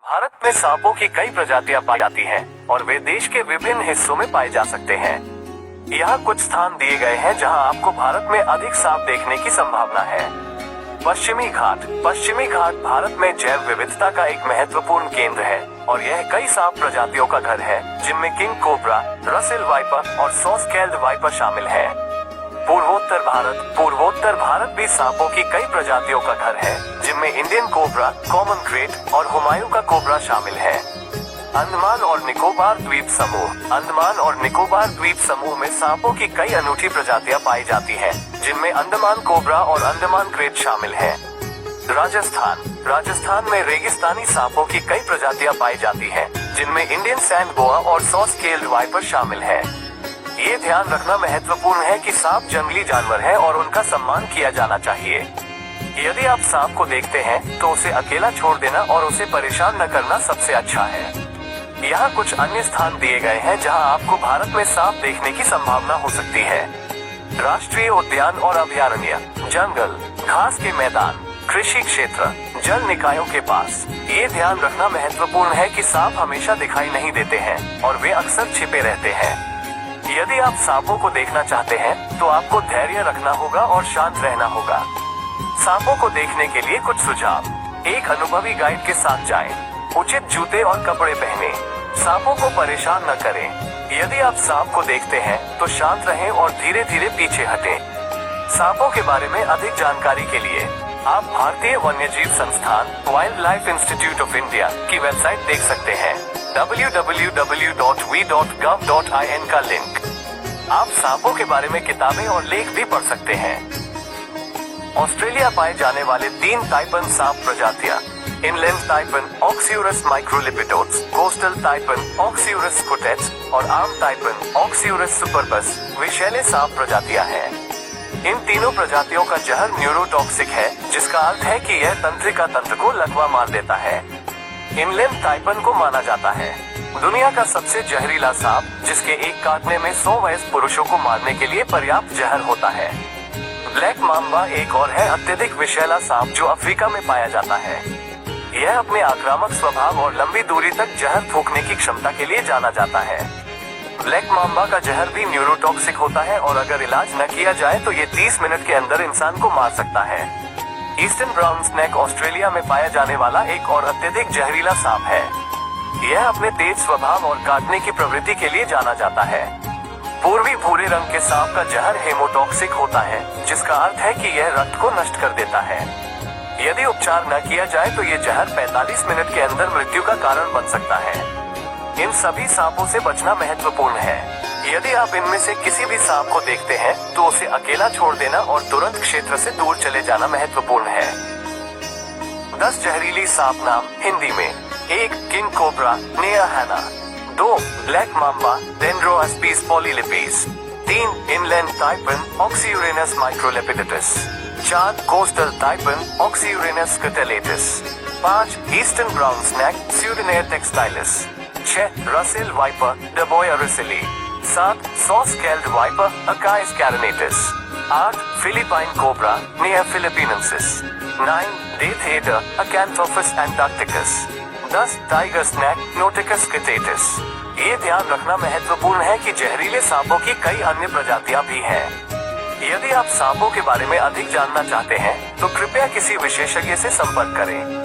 भारत में सांपों की कई प्रजातियां पाई जाती हैं और वे देश के विभिन्न हिस्सों में पाए जा सकते हैं। यहाँ कुछ स्थान दिए गए हैं जहाँ आपको भारत में अधिक सांप देखने की संभावना है। पश्चिमी घाट भारत में जैव विविधता का एक महत्वपूर्ण केंद्र है और यह कई सांप प्रजातियों का घर है, जिनमें किंग कोबरा, रसेल वाइपर और सॉस-कैल्ड वाइपर शामिल है। पूर्वोत्तर भारत भी सांपों की कई प्रजातियों का घर है, जिनमें इंडियन कोबरा, कॉमन क्रेट और हुमायूं का कोबरा शामिल है। अंडमान और निकोबार द्वीप समूह में सांपों की कई अनूठी प्रजातियां पाई जाती हैं, जिनमें अंडमान कोबरा और अंडमान क्रेट शामिल हैं। राजस्थान में रेगिस्तानी सांपों की कई प्रजातियां पाई जाती हैं, जिनमें इंडियन सैंड बोआ और सॉस-कैल्ड वाइपर शामिल है। ये ध्यान रखना महत्वपूर्ण है कि सांप जंगली जानवर है और उनका सम्मान किया जाना चाहिए। यदि आप सांप को देखते हैं तो उसे अकेला छोड़ देना और उसे परेशान न करना सबसे अच्छा है। यहाँ कुछ अन्य स्थान दिए गए हैं जहाँ आपको भारत में सांप देखने की संभावना हो सकती है। राष्ट्रीय उद्यान और अभयारण्य, जंगल, घास के मैदान, कृषि क्षेत्र, जल निकायों के पास। ये ध्यान रखना महत्वपूर्ण है कि सांप हमेशा दिखाई नहीं देते हैं और वे अक्सर छिपे रहते हैं। यदि आप सांपों को देखना चाहते हैं तो आपको धैर्य रखना होगा और शांत रहना होगा। सांपों को देखने के लिए कुछ सुझाव: एक अनुभवी गाइड के साथ जाएं, उचित जूते और कपड़े पहने, सांपों को परेशान न करें। यदि आप सांप को देखते हैं तो शांत रहें और धीरे धीरे पीछे हटें। सांपों के बारे में अधिक जानकारी के लिए आप भारतीय वन्यजीव संस्थान wild life institute of India की वेबसाइट देख सकते हैं, www.v.gov.in का लिंक। आप सांपों के बारे में किताबें और लेख भी पढ़ सकते हैं। ऑस्ट्रेलिया पाए जाने वाले 3 टाइपन सांप प्रजातियां: इनलैंड टाइपन ऑक्सियुरस माइक्रोलिपिडोट्स, कोस्टल टाइपन ऑक्सियुरस स्कुटेट्स और आर्म टाइपन ऑक्सियुरस सुपरबस विषैले सांप प्रजातियां हैं। इन तीनों प्रजातियों का जहर न्यूरोटॉक्सिक है, जिसका अर्थ है कि यह तंत्रिका तंत्र को लकवा मार देता है। इनलैंड टाइपन को माना जाता है दुनिया का सबसे जहरीला सांप, जिसके एक काटने में 100 वयस्क पुरुषों को मारने के लिए पर्याप्त जहर होता है। ब्लैक माम्बा एक और है अत्यधिक विषैला सांप जो अफ्रीका में पाया जाता है। यह अपने आक्रामक स्वभाव और लंबी दूरी तक जहर फूंकने की क्षमता के लिए जाना जाता है। ब्लैक माम्बा का जहर भी न्यूरोटॉक्सिक होता है और अगर इलाज न किया जाए तो ये 30 मिनट के अंदर इंसान को मार सकता है। ईस्टर्न ब्राउन स्नेक ऑस्ट्रेलिया में पाया जाने वाला एक और अत्यधिक जहरीला सांप है। यह अपने तेज स्वभाव और काटने की प्रवृत्ति के लिए जाना जाता है। पूर्वी भूरे रंग के सांप का जहर हेमोटॉक्सिक होता है, जिसका अर्थ है कि यह रक्त को नष्ट कर देता है। यदि उपचार न किया जाए तो ये जहर 45 मिनट के अंदर मृत्यु का कारण बन सकता है। इन सभी सांपों से बचना महत्वपूर्ण है। यदि आप इनमें से किसी भी सांप को देखते हैं तो उसे अकेला छोड़ देना और तुरंत क्षेत्र से दूर चले जाना महत्वपूर्ण है। 10 जहरीली सांप नाम हिंदी में: 1 king cobra Naja haje, 2 black mamba Dendroaspis polylepis, 3 inland taipan Oxyuranus microlepidotus, 4 coastal taipan Oxyuranus scutellatus, 5 eastern brown snake Pseudonaja textilis, 6 Russell viper Daboia russelii, 7 saw scaled viper Echis carinatus, 8 Philippine cobra Naja philippinensis, 9 death adder Acanthophis antarcticus, 10 tiger snake Notechis scutatus. ये ध्यान रखना महत्वपूर्ण है कि जहरीले सांपों की कई अन्य प्रजातियां भी हैं। यदि आप सांपों के बारे में अधिक जानना चाहते हैं तो कृपया किसी विशेषज्ञ से संपर्क करें।